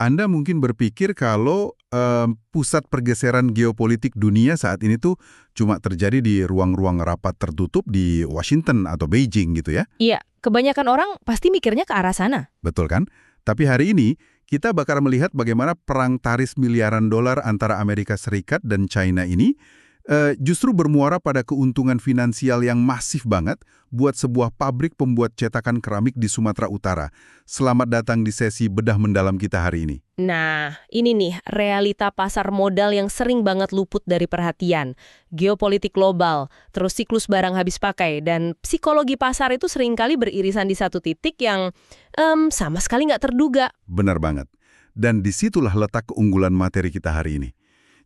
Anda mungkin berpikir kalau pusat pergeseran geopolitik dunia saat ini tuh cuma terjadi di ruang-ruang rapat tertutup di Washington atau Beijing gitu ya. Iya, kebanyakan orang pasti mikirnya ke arah sana. Betul kan? Tapi hari ini kita bakal melihat bagaimana perang taris miliaran dolar antara Amerika Serikat dan China ini justru bermuara pada keuntungan finansial yang masif banget buat sebuah pabrik pembuat cetakan keramik di Sumatera Utara. Selamat datang di sesi bedah mendalam kita hari ini. Nah, ini nih realita pasar modal yang sering banget luput dari perhatian. Geopolitik global, terus siklus barang habis pakai, dan psikologi pasar itu seringkali beririsan di satu titik yang sama sekali nggak terduga. Benar banget. Dan disitulah letak keunggulan materi kita hari ini.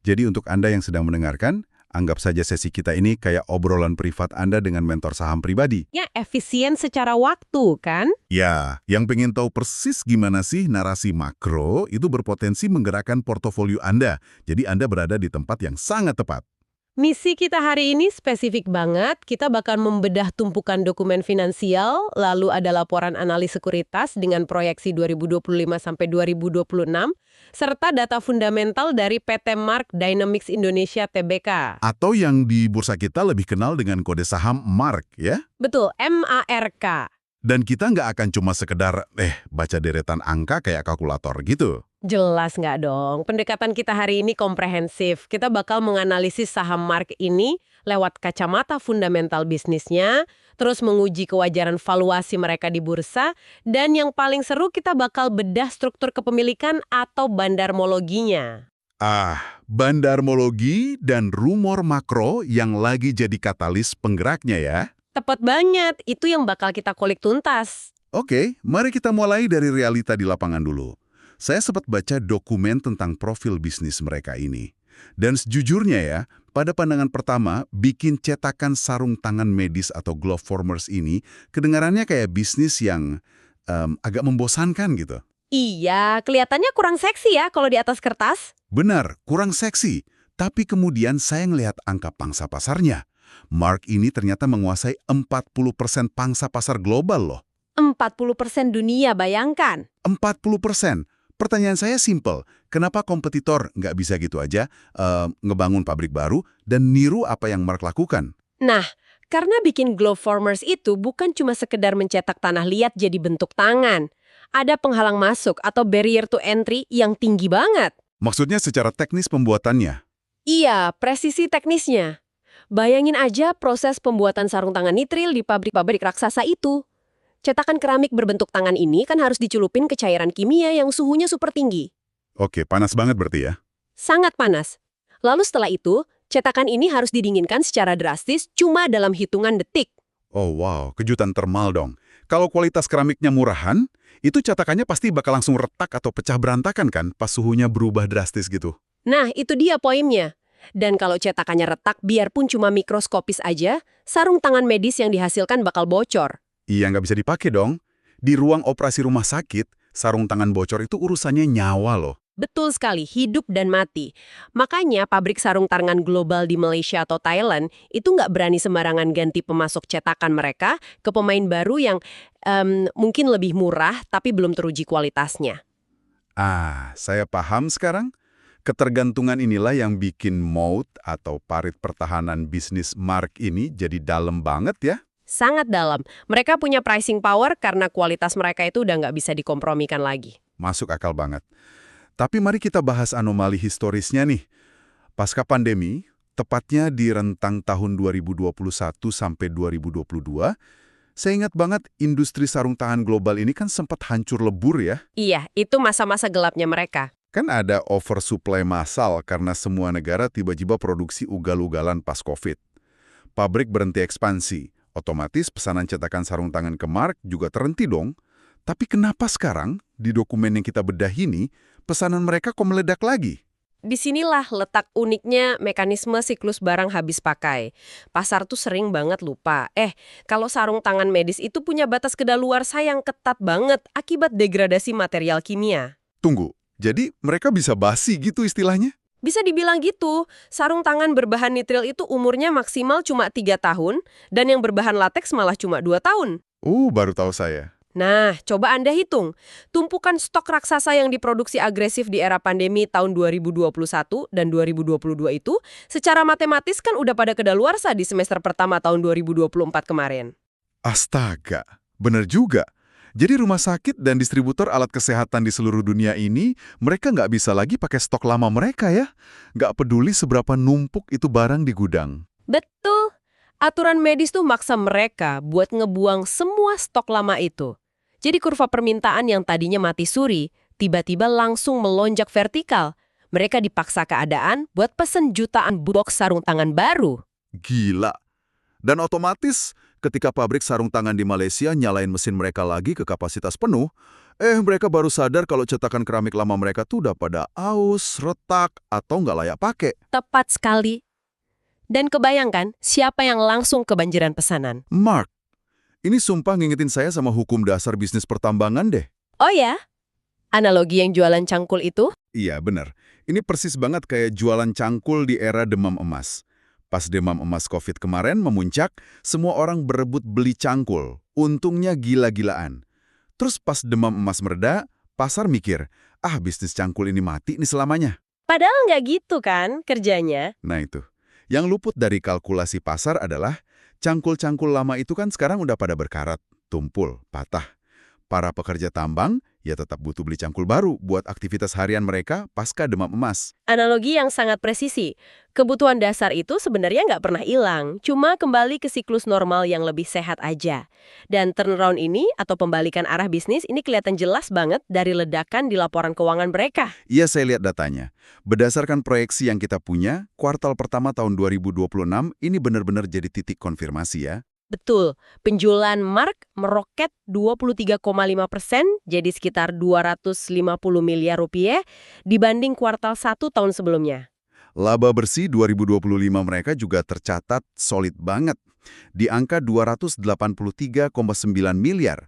Jadi untuk Anda yang sedang mendengarkan, anggap saja sesi kita ini kayak obrolan privat Anda dengan mentor saham pribadi. Ya, efisien secara waktu, kan? Ya, yang pengen tahu persis gimana sih narasi makro itu berpotensi menggerakkan portofolio Anda. Jadi Anda berada di tempat yang sangat tepat. Misi kita hari ini spesifik banget. Kita bakal membedah tumpukan dokumen finansial, lalu ada laporan analis sekuritas dengan proyeksi 2025 sampai 2026, serta data fundamental dari PT Mark Dynamics Indonesia Tbk. Atau yang di bursa kita lebih kenal dengan kode saham MARK ya. Betul, MARK. Dan kita nggak akan cuma sekedar baca deretan angka kayak kalkulator gitu. Jelas nggak dong? Pendekatan kita hari ini komprehensif. Kita bakal menganalisis saham Mark ini lewat kacamata fundamental bisnisnya, terus menguji kewajaran valuasi mereka di bursa, dan yang paling seru kita bakal bedah struktur kepemilikan atau bandarmologinya. Bandarmologi dan rumor makro yang lagi jadi katalis penggeraknya ya. Tepat banget, itu yang bakal kita kulik tuntas. Oke, mari kita mulai dari realita di lapangan dulu. Saya sempat baca dokumen tentang profil bisnis mereka ini. Dan sejujurnya ya, pada pandangan pertama, bikin cetakan sarung tangan medis atau glove formers ini kedengarannya kayak bisnis yang agak membosankan gitu. Iya, kelihatannya kurang seksi ya kalau di atas kertas. Benar, kurang seksi. Tapi kemudian saya ngelihat angka pangsa pasarnya. Mark ini ternyata menguasai 40% pangsa pasar global loh. 40% dunia, bayangkan. 40%. Pertanyaan saya simple, kenapa kompetitor nggak bisa gitu aja ngebangun pabrik baru dan niru apa yang Mark lakukan? Nah, karena bikin glove formers itu bukan cuma sekedar mencetak tanah liat jadi bentuk tangan. Ada penghalang masuk atau barrier to entry yang tinggi banget. Maksudnya secara teknis pembuatannya? Iya, presisi teknisnya. Bayangin aja proses pembuatan sarung tangan nitril di pabrik-pabrik raksasa itu. Cetakan keramik berbentuk tangan ini kan harus dicelupin ke cairan kimia yang suhunya super tinggi. Oke, panas banget berarti ya? Sangat panas. Lalu setelah itu, cetakan ini harus didinginkan secara drastis cuma dalam hitungan detik. Oh wow, kejutan termal dong. Kalau kualitas keramiknya murahan, itu cetakannya pasti bakal langsung retak atau pecah berantakan kan pas suhunya berubah drastis gitu. Nah, itu dia poinnya. Dan kalau cetakannya retak biarpun cuma mikroskopis aja, sarung tangan medis yang dihasilkan bakal bocor. Iya, nggak bisa dipakai dong. Di ruang operasi rumah sakit, sarung tangan bocor itu urusannya nyawa loh. Betul sekali, hidup dan mati. Makanya pabrik sarung tangan global di Malaysia atau Thailand itu nggak berani sembarangan ganti pemasok cetakan mereka ke pemain baru yang mungkin lebih murah tapi belum teruji kualitasnya. Saya paham sekarang. Ketergantungan inilah yang bikin moat atau parit pertahanan bisnis Mark ini jadi dalam banget ya. Sangat dalam. Mereka punya pricing power karena kualitas mereka itu udah nggak bisa dikompromikan lagi. Masuk akal banget. Tapi mari kita bahas anomali historisnya nih. Pasca pandemi, tepatnya di rentang tahun 2021 sampai 2022, saya ingat banget industri sarung tangan global ini kan sempat hancur lebur ya. Iya, itu masa-masa gelapnya mereka. Kan ada oversupply massal karena semua negara tiba-tiba produksi ugal-ugalan pas COVID. Pabrik berhenti ekspansi. Otomatis pesanan cetakan sarung tangan ke Mark juga terhenti dong. Tapi kenapa sekarang, di dokumen yang kita bedah ini, pesanan mereka kok meledak lagi? Disinilah letak uniknya mekanisme siklus barang habis pakai. Pasar tuh sering banget lupa. Kalau sarung tangan medis itu punya batas kedaluarsa yang ketat banget akibat degradasi material kimia. Tunggu, jadi mereka bisa basi gitu istilahnya? Bisa dibilang gitu, sarung tangan berbahan nitril itu umurnya maksimal cuma 3 tahun, dan yang berbahan lateks malah cuma 2 tahun. Baru tahu saya. Nah, coba Anda hitung. Tumpukan stok raksasa yang diproduksi agresif di era pandemi tahun 2021 dan 2022 itu secara matematis kan udah pada kedaluarsa di semester pertama tahun 2024 kemarin. Astaga, bener juga. Jadi rumah sakit dan distributor alat kesehatan di seluruh dunia ini, mereka nggak bisa lagi pakai stok lama mereka ya. Nggak peduli seberapa numpuk itu barang di gudang. Betul. Aturan medis tuh maksa mereka buat ngebuang semua stok lama itu. Jadi kurva permintaan yang tadinya mati suri, tiba-tiba langsung melonjak vertikal. Mereka dipaksa keadaan buat pesen jutaan box sarung tangan baru. Gila. Dan otomatis, ketika pabrik sarung tangan di Malaysia nyalain mesin mereka lagi ke kapasitas penuh, mereka baru sadar kalau cetakan keramik lama mereka tuh udah pada aus, retak, atau nggak layak pakai. Tepat sekali. Dan kebayangkan siapa yang langsung kebanjiran pesanan? Mark, ini sumpah ngingetin saya sama hukum dasar bisnis pertambangan deh. Oh ya? Analogi yang jualan cangkul itu? Iya, benar. Ini persis banget kayak jualan cangkul di era demam emas. Pas demam emas COVID kemarin memuncak, semua orang berebut beli cangkul. Untungnya gila-gilaan. Terus pas demam emas mereda, pasar mikir, bisnis cangkul ini mati nih selamanya. Padahal nggak gitu kan kerjanya. Nah itu. Yang luput dari kalkulasi pasar adalah cangkul-cangkul lama itu kan sekarang udah pada berkarat, tumpul, patah. Para pekerja tambang ya tetap butuh beli cangkul baru buat aktivitas harian mereka pasca demam emas. Analogi yang sangat presisi. Kebutuhan dasar itu sebenarnya nggak pernah hilang, cuma kembali ke siklus normal yang lebih sehat aja. Dan turnaround ini atau pembalikan arah bisnis ini kelihatan jelas banget dari ledakan di laporan keuangan mereka. Iya, saya lihat datanya. Berdasarkan proyeksi yang kita punya, kuartal pertama tahun 2026 ini benar-benar jadi titik konfirmasi ya. Betul, penjualan Mark meroket 23,5%, jadi sekitar 250 miliar rupiah dibanding kuartal 1 tahun sebelumnya. Laba bersih 2025 mereka juga tercatat solid banget, di angka 283,9 miliar.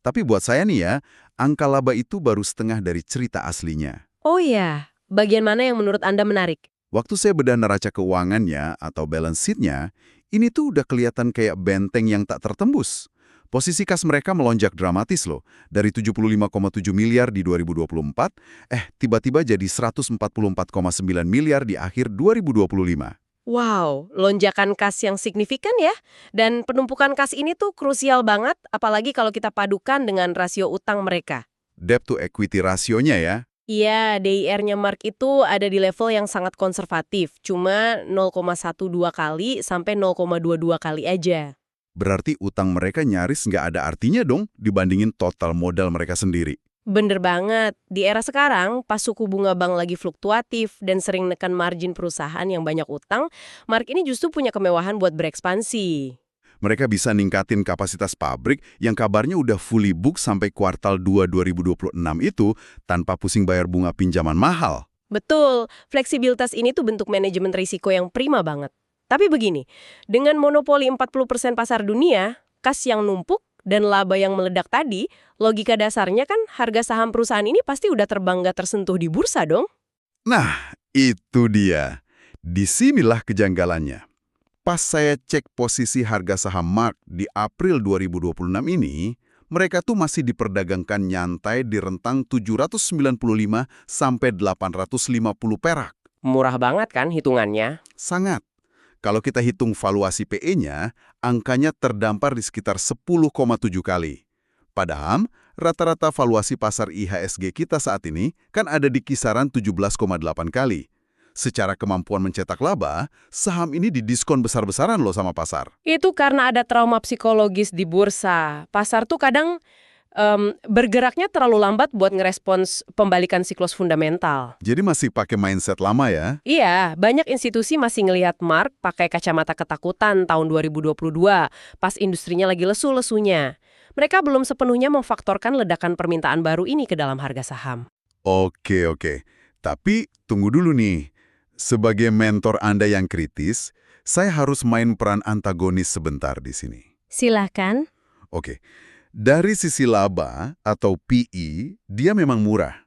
Tapi buat saya nih ya, angka laba itu baru setengah dari cerita aslinya. Oh iya, bagian mana yang menurut Anda menarik? Waktu saya bedah neraca keuangannya atau balance sheet-nya, ini tuh udah kelihatan kayak benteng yang tak tertembus. Posisi kas mereka melonjak dramatis loh, dari 75,7 miliar di 2024, tiba-tiba jadi 144,9 miliar di akhir 2025. Wow, lonjakan kas yang signifikan ya. Dan penumpukan kas ini tuh krusial banget, apalagi kalau kita padukan dengan rasio utang mereka. Debt to equity rasionya ya. Iya, DIR-nya Mark itu ada di level yang sangat konservatif, cuma 0,12 kali sampai 0,22 kali aja. Berarti utang mereka nyaris nggak ada artinya dong dibandingin total modal mereka sendiri. Bener banget, di era sekarang pas suku bunga bank lagi fluktuatif dan sering nekan margin perusahaan yang banyak utang, Mark ini justru punya kemewahan buat berekspansi. Mereka bisa ningkatin kapasitas pabrik yang kabarnya udah fully book sampai kuartal 2 2026 itu tanpa pusing bayar bunga pinjaman mahal. Betul, fleksibilitas ini tuh bentuk manajemen risiko yang prima banget. Tapi begini, dengan monopoli 40% pasar dunia, kas yang numpuk, dan laba yang meledak tadi, logika dasarnya kan harga saham perusahaan ini pasti udah terbang nggak tersentuh di bursa dong? Nah, itu dia. Disinilah kejanggalannya. Pas saya cek posisi harga saham Mark di April 2026 ini, mereka tuh masih diperdagangkan nyantai di rentang 795 sampai 850 perak. Murah banget kan hitungannya? Sangat. Kalau kita hitung valuasi PE-nya, angkanya terdampar di sekitar 10,7 kali. Padahal, rata-rata valuasi pasar IHSG kita saat ini kan ada di kisaran 17,8 kali. Secara kemampuan mencetak laba, saham ini didiskon besar-besaran loh sama pasar. Itu karena ada trauma psikologis di bursa. Pasar tuh kadang bergeraknya terlalu lambat buat ngerespons pembalikan siklus fundamental. Jadi masih pakai mindset lama ya? Iya, banyak institusi masih ngelihat Mark pakai kacamata ketakutan tahun 2022, pas industrinya lagi lesu-lesunya. Mereka belum sepenuhnya memfaktorkan ledakan permintaan baru ini ke dalam harga saham. Oke. Tapi tunggu dulu nih. Sebagai mentor Anda yang kritis, saya harus main peran antagonis sebentar di sini. Silahkan. Oke. Dari sisi laba atau PE, dia memang murah.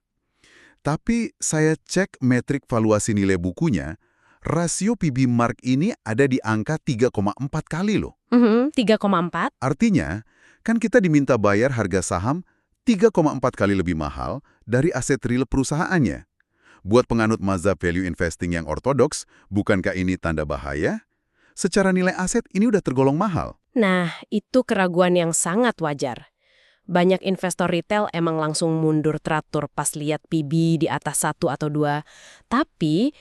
Tapi saya cek metrik valuasi nilai bukunya, rasio PB Mark ini ada di angka 3,4 kali loh. 3,4. Artinya, Kan kita diminta bayar harga saham 3,4 kali lebih mahal dari aset real perusahaannya. Buat penganut mazhab value investing yang ortodoks, bukankah ini tanda bahaya? Secara nilai aset ini udah tergolong mahal. Nah, itu keraguan yang sangat wajar. Banyak investor retail emang langsung mundur teratur pas lihat PB di atas 1 atau 2. Tapi,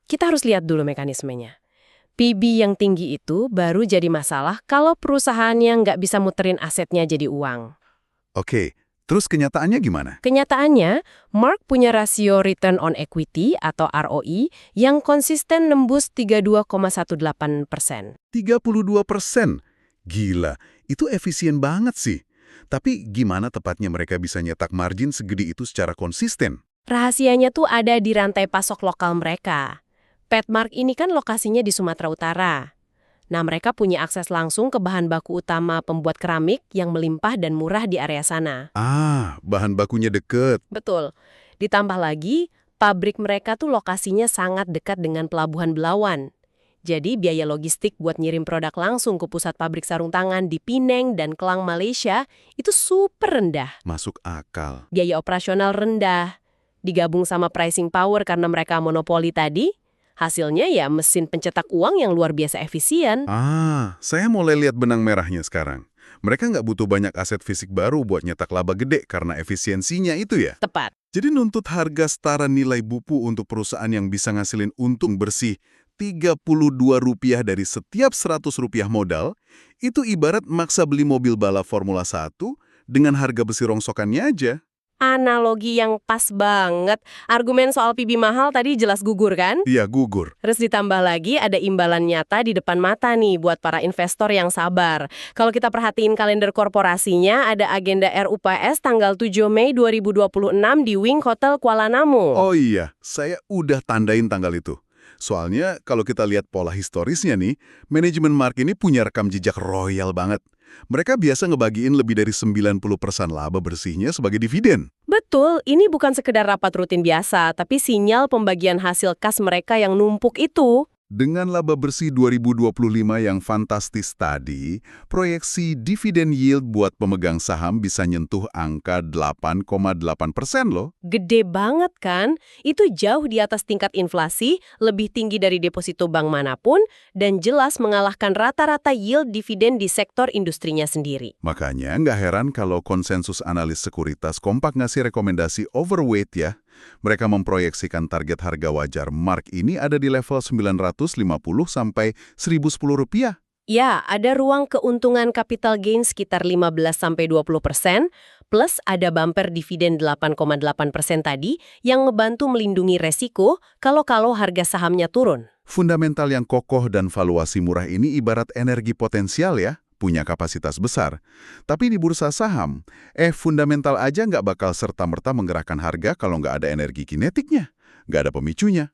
kita harus lihat dulu mekanismenya. PB yang tinggi itu baru jadi masalah kalau perusahaannya nggak bisa muterin asetnya jadi uang. Oke, terus kenyataannya gimana? Kenyataannya, Mark punya rasio return on equity atau ROE yang konsisten nembus 32,18%. 32%. Gila, itu efisien banget sih. Tapi gimana tepatnya mereka bisa nyetak margin segede itu secara konsisten? Rahasianya tuh ada di rantai pasok lokal mereka. Petmark ini kan lokasinya di Sumatera Utara. Nah, mereka punya akses langsung ke bahan baku utama pembuat keramik yang melimpah dan murah di area sana. Ah, bahan bakunya deket. Betul. Ditambah lagi, pabrik mereka tuh lokasinya sangat dekat dengan Pelabuhan Belawan. Jadi biaya logistik buat ngirim produk langsung ke pusat pabrik sarung tangan di Pineng dan Kelang, Malaysia itu super rendah. Masuk akal. Biaya operasional rendah. Digabung sama pricing power karena mereka monopoli tadi, hasilnya ya mesin pencetak uang yang luar biasa efisien. Ah, saya mulai lihat benang merahnya sekarang. Mereka nggak butuh banyak aset fisik baru buat nyetak laba gede karena efisiensinya itu ya. Tepat. Jadi nuntut harga setara nilai bupu untuk perusahaan yang bisa ngasilin untung bersih Rp32 dari setiap Rp100 modal, itu ibarat maksa beli mobil balap Formula 1 dengan harga besi rongsokannya aja. Analogi yang pas banget. Argumen soal PB mahal tadi jelas gugur kan? Iya, gugur. Terus ditambah lagi ada imbalan nyata di depan mata nih buat para investor yang sabar. Kalau kita perhatiin kalender korporasinya, ada agenda RUPS tanggal 7 Mei 2026 di Wing Hotel Kuala Namu. Oh iya, saya udah tandain tanggal itu. Soalnya kalau kita lihat pola historisnya nih, manajemen Mark ini punya rekam jejak royal banget. Mereka biasa ngebagiin lebih dari 90% laba bersihnya sebagai dividen. Betul, ini bukan sekedar rapat rutin biasa, tapi sinyal pembagian hasil kas mereka yang numpuk itu. Dengan laba bersih 2025 yang fantastis tadi, proyeksi dividen yield buat pemegang saham bisa nyentuh angka 8,8% loh. Gede banget kan? Itu jauh di atas tingkat inflasi, lebih tinggi dari deposito bank manapun, dan jelas mengalahkan rata-rata yield dividen di sektor industrinya sendiri. Makanya nggak heran kalau konsensus analis sekuritas kompak ngasih rekomendasi overweight ya. Mereka memproyeksikan target harga wajar Mark ini ada di level 950 sampai 1.010 rupiah. Ya, ada ruang keuntungan capital gain sekitar 15-20%, plus ada bumper dividen 8,8% tadi yang ngebantu melindungi resiko kalau harga sahamnya turun. Fundamental yang kokoh dan valuasi murah ini ibarat energi potensial ya, punya kapasitas besar. Tapi di bursa saham, fundamental aja nggak bakal serta-merta menggerakkan harga kalau nggak ada energi kinetiknya, nggak ada pemicunya.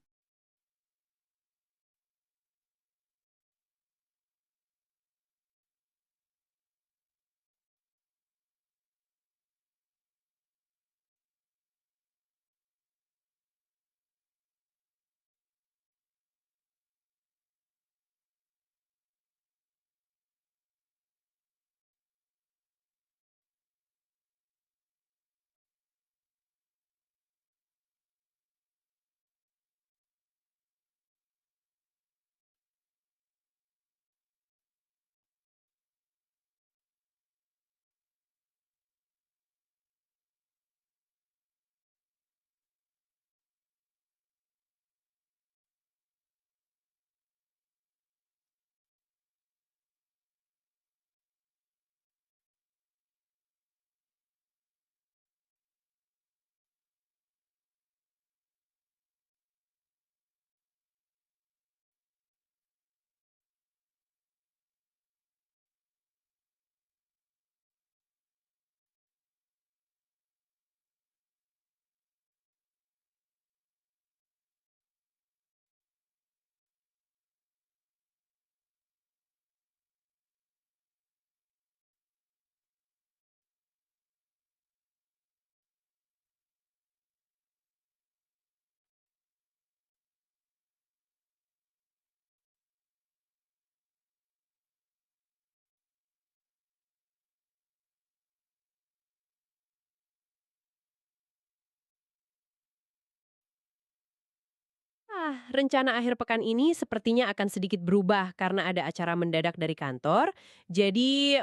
Rencana akhir pekan ini sepertinya akan sedikit berubah karena ada acara mendadak dari kantor. Jadi,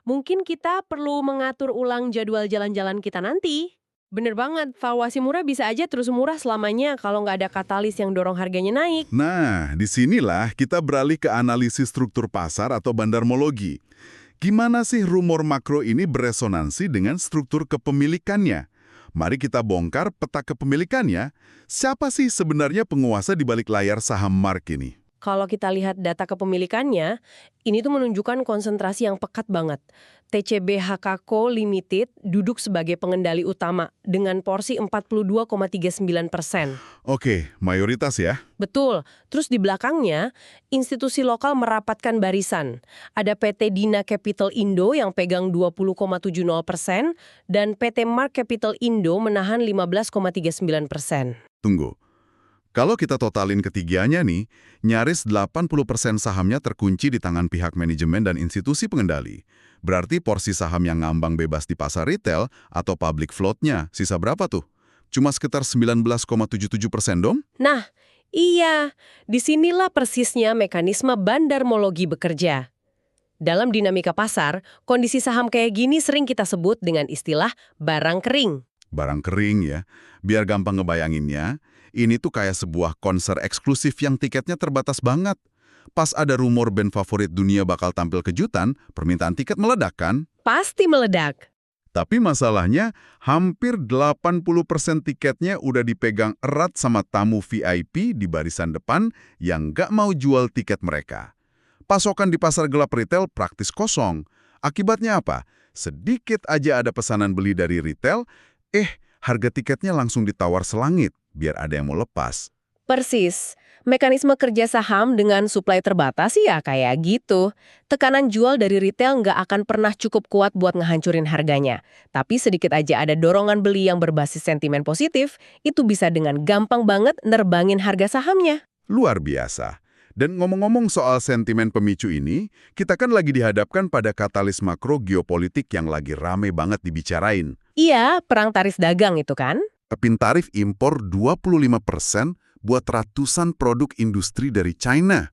mungkin kita perlu mengatur ulang jadwal jalan-jalan kita nanti. Bener banget, valuasi murah bisa aja terus murah selamanya kalau nggak ada katalis yang dorong harganya naik. Nah, disinilah kita beralih ke analisis struktur pasar atau bandarmologi. Gimana sih rumor makro ini beresonansi dengan struktur kepemilikannya? Mari kita bongkar peta kepemilikannya. Siapa sih sebenarnya penguasa di balik layar saham Mark ini? Kalau kita lihat data kepemilikannya, ini tuh menunjukkan konsentrasi yang pekat banget. TCB HKCO Limited duduk sebagai pengendali utama dengan porsi 42,39%. Oke, mayoritas ya. Betul. Terus di belakangnya, institusi lokal merapatkan barisan. Ada PT Dina Capital Indo yang pegang 20,70% dan PT Mark Capital Indo menahan 15,39%. Tunggu. Kalau kita totalin ketiganya nih, nyaris 80% sahamnya terkunci di tangan pihak manajemen dan institusi pengendali. Berarti porsi saham yang ngambang bebas di pasar retail atau public float-nya, sisa berapa tuh? Cuma sekitar 19,77% dong? Nah, iya. Disinilah persisnya mekanisme bandarmologi bekerja. Dalam dinamika pasar, kondisi saham kayak gini sering kita sebut dengan istilah barang kering. Barang kering ya. Biar gampang ngebayanginnya, ini tuh kayak sebuah konser eksklusif yang tiketnya terbatas banget. Pas ada rumor band favorit dunia bakal tampil kejutan, permintaan tiket meledak kan? Pasti meledak. Tapi masalahnya, hampir 80% tiketnya udah dipegang erat sama tamu VIP di barisan depan yang nggak mau jual tiket mereka. Pasokan di pasar gelap retail praktis kosong. Akibatnya apa? Sedikit aja ada pesanan beli dari retail, harga tiketnya langsung ditawar selangit, biar ada yang mau lepas. Persis. Mekanisme kerja saham dengan suplai terbatas ya kayak gitu. Tekanan jual dari retail nggak akan pernah cukup kuat buat ngehancurin harganya. Tapi sedikit aja ada dorongan beli yang berbasis sentimen positif, itu bisa dengan gampang banget nerbangin harga sahamnya. Luar biasa. Dan ngomong-ngomong soal sentimen pemicu ini, kita kan lagi dihadapkan pada katalis makro geopolitik yang lagi rame banget dibicarain. Iya, perang tarif dagang itu kan? Kepin tarif impor 25% buat ratusan produk industri dari China.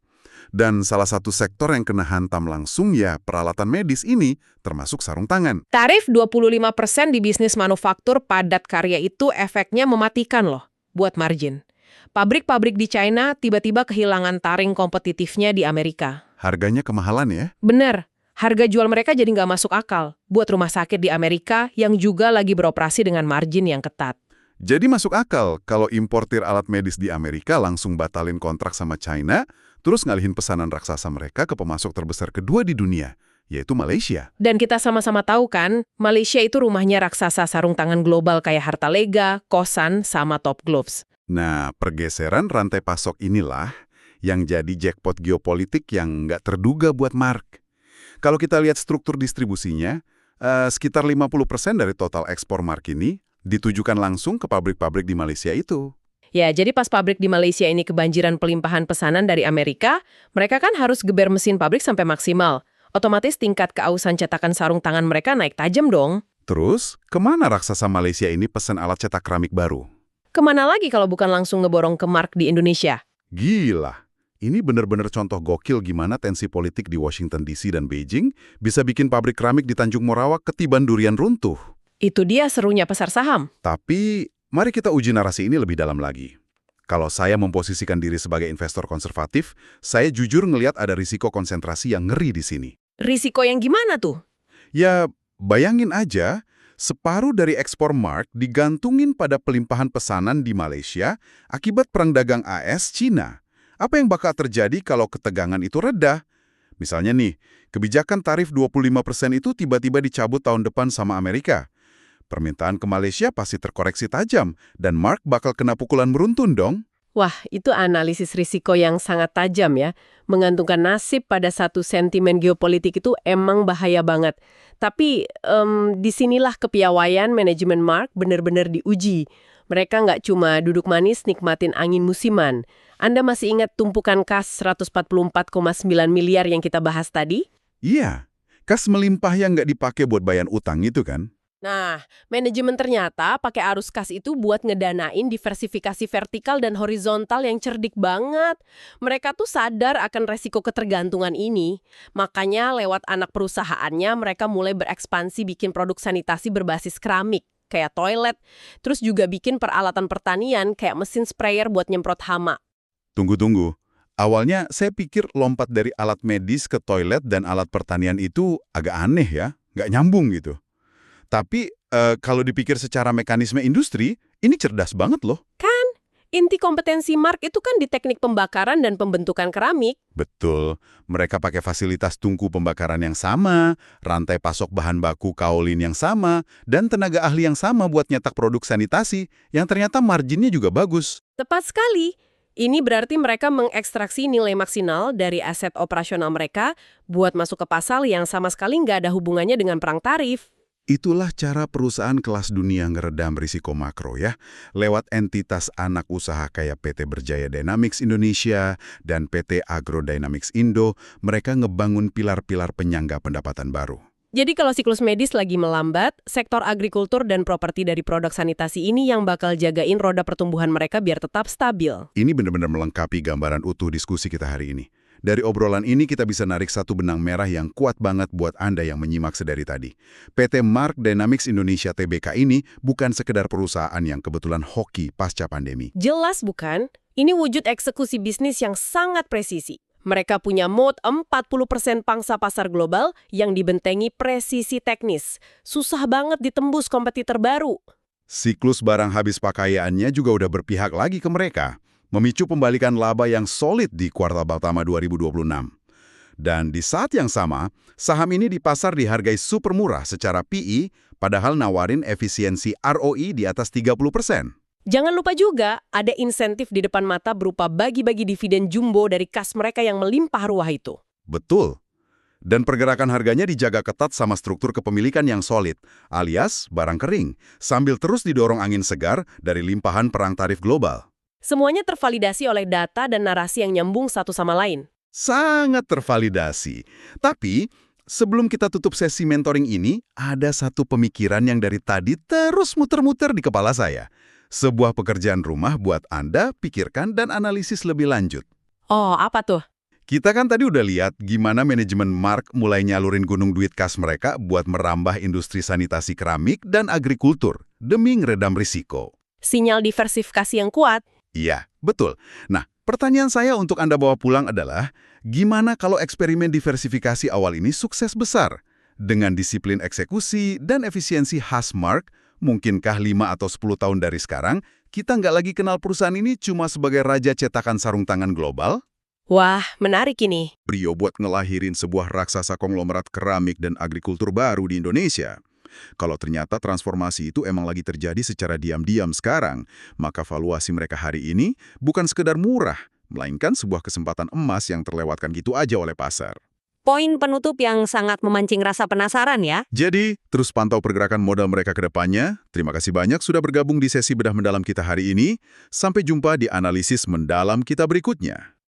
Dan salah satu sektor yang kena hantam langsung ya peralatan medis ini, termasuk sarung tangan. Tarif 25% di bisnis manufaktur padat karya itu efeknya mematikan loh buat margin. Pabrik-pabrik di China tiba-tiba kehilangan taring kompetitifnya di Amerika. Harganya kemahalan ya? Bener, harga jual mereka jadi nggak masuk akal buat rumah sakit di Amerika yang juga lagi beroperasi dengan margin yang ketat. Jadi masuk akal kalau importir alat medis di Amerika langsung batalin kontrak sama China, terus ngalihin pesanan raksasa mereka ke pemasok terbesar kedua di dunia, yaitu Malaysia. Dan kita sama-sama tahu kan, Malaysia itu rumahnya raksasa sarung tangan global kayak Hartalega, Kosan, sama Top Gloves. Nah, pergeseran rantai pasok inilah yang jadi jackpot geopolitik yang nggak terduga buat Mark. Kalau kita lihat struktur distribusinya, sekitar 50% dari total ekspor Mark ini ditujukan langsung ke pabrik-pabrik di Malaysia itu. Ya, jadi pas pabrik di Malaysia ini kebanjiran pelimpahan pesanan dari Amerika, mereka kan harus geber mesin pabrik sampai maksimal. Otomatis tingkat keausan cetakan sarung tangan mereka naik tajam dong. Terus, kemana raksasa Malaysia ini pesan alat cetak keramik baru? Kemana lagi kalau bukan langsung ngeborong ke Mark di Indonesia? Gila, ini bener-bener contoh gokil gimana tensi politik di Washington DC dan Beijing bisa bikin pabrik keramik di Tanjung Morawak ketiban durian runtuh. Itu dia serunya pasar saham. Tapi, mari kita uji narasi ini lebih dalam lagi. Kalau saya memposisikan diri sebagai investor konservatif, saya jujur ngelihat ada risiko konsentrasi yang ngeri di sini. Risiko yang gimana tuh? Ya, bayangin aja, separuh dari ekspor Mark digantungin pada pelimpahan pesanan di Malaysia akibat perang dagang AS-China. Apa yang bakal terjadi kalau ketegangan itu reda? Misalnya nih, kebijakan tarif 25% itu tiba-tiba dicabut tahun depan sama Amerika. Permintaan ke Malaysia pasti terkoreksi tajam, dan Mark bakal kena pukulan beruntun dong. Wah, itu analisis risiko yang sangat tajam ya. Menggantungkan nasib pada satu sentimen geopolitik itu emang bahaya banget. Tapi disinilah kepiawaian manajemen Mark benar-benar diuji. Mereka nggak cuma duduk manis nikmatin angin musiman. Anda masih ingat tumpukan kas 144,9 miliar yang kita bahas tadi? Iya, kas melimpah yang nggak dipakai buat bayar utang itu kan? Nah, manajemen ternyata pakai arus kas itu buat ngedanain diversifikasi vertikal dan horizontal yang cerdik banget. Mereka tuh sadar akan resiko ketergantungan ini. Makanya lewat anak perusahaannya mereka mulai berekspansi bikin produk sanitasi berbasis keramik, kayak toilet. Terus juga bikin peralatan pertanian kayak mesin sprayer buat nyemprot hama. Tunggu-tunggu. Awalnya saya pikir lompat dari alat medis ke toilet dan alat pertanian itu agak aneh ya, nggak nyambung gitu. Tapi kalau dipikir secara mekanisme industri, ini cerdas banget loh. Inti kompetensi Mark itu kan di teknik pembakaran dan pembentukan keramik. Betul, mereka pakai fasilitas tungku pembakaran yang sama, rantai pasok bahan baku kaolin yang sama, dan tenaga ahli yang sama buat nyetak produk sanitasi, yang ternyata marginnya juga bagus. Tepat sekali. Ini berarti mereka mengekstraksi nilai maksimal dari aset operasional mereka buat masuk ke pasal yang sama sekali nggak ada hubungannya dengan perang tarif. Itulah cara perusahaan kelas dunia ngeredam risiko makro ya, lewat entitas anak usaha kayak PT Berjaya Dynamics Indonesia dan PT Agro Dynamics Indo, mereka ngebangun pilar-pilar penyangga pendapatan baru. Jadi kalau siklus medis lagi melambat, sektor agrikultur dan properti dari produk sanitasi ini yang bakal jagain roda pertumbuhan mereka biar tetap stabil. Ini benar-benar melengkapi gambaran utuh diskusi kita hari ini. Dari obrolan ini kita bisa narik satu benang merah yang kuat banget buat Anda yang menyimak sedari tadi. PT Mark Dynamics Indonesia Tbk ini bukan sekedar perusahaan yang kebetulan hoki pasca pandemi. Jelas bukan? Ini wujud eksekusi bisnis yang sangat presisi. Mereka punya moat 40% pangsa pasar global yang dibentengi presisi teknis. Susah banget ditembus kompetitor baru. Siklus barang habis pakaiannya juga udah berpihak lagi ke mereka, memicu pembalikan laba yang solid di kuartal pertama 2026. Dan di saat yang sama, saham ini di pasar dihargai super murah secara PE, padahal nawarin efisiensi ROI di atas 30%. Jangan lupa juga, ada insentif di depan mata berupa bagi-bagi dividen jumbo dari kas mereka yang melimpah ruah itu. Betul. Dan pergerakan harganya dijaga ketat sama struktur kepemilikan yang solid, alias barang kering, sambil terus didorong angin segar dari limpahan perang tarif global. Semuanya tervalidasi oleh data dan narasi yang nyambung satu sama lain. Sangat tervalidasi. Tapi, sebelum kita tutup sesi mentoring ini, ada satu pemikiran yang dari tadi terus muter-muter di kepala saya. Sebuah pekerjaan rumah buat Anda pikirkan dan analisis lebih lanjut. Oh, apa tuh? Kita kan tadi udah lihat gimana manajemen Mark mulai nyalurin gunung duit kas mereka buat merambah industri sanitasi keramik dan agrikultur demi ngeredam risiko. Sinyal diversifikasi yang kuat. Iya, betul. Nah, pertanyaan saya untuk Anda bawa pulang adalah, gimana kalau eksperimen diversifikasi awal ini sukses besar? Dengan disiplin eksekusi dan efisiensi khas Mark, mungkinkah 5 atau 10 tahun dari sekarang, kita nggak lagi kenal perusahaan ini cuma sebagai raja cetakan sarung tangan global? Wah, menarik ini. Brio buat ngelahirin sebuah raksasa konglomerat keramik dan agrikultur baru di Indonesia. Kalau ternyata transformasi itu emang lagi terjadi secara diam-diam sekarang, maka valuasi mereka hari ini bukan sekedar murah, melainkan sebuah kesempatan emas yang terlewatkan gitu aja oleh pasar. Poin penutup yang sangat memancing rasa penasaran ya. Jadi, terus pantau pergerakan modal mereka ke depannya. Terima kasih banyak sudah bergabung di sesi bedah mendalam kita hari ini. Sampai jumpa di analisis mendalam kita berikutnya.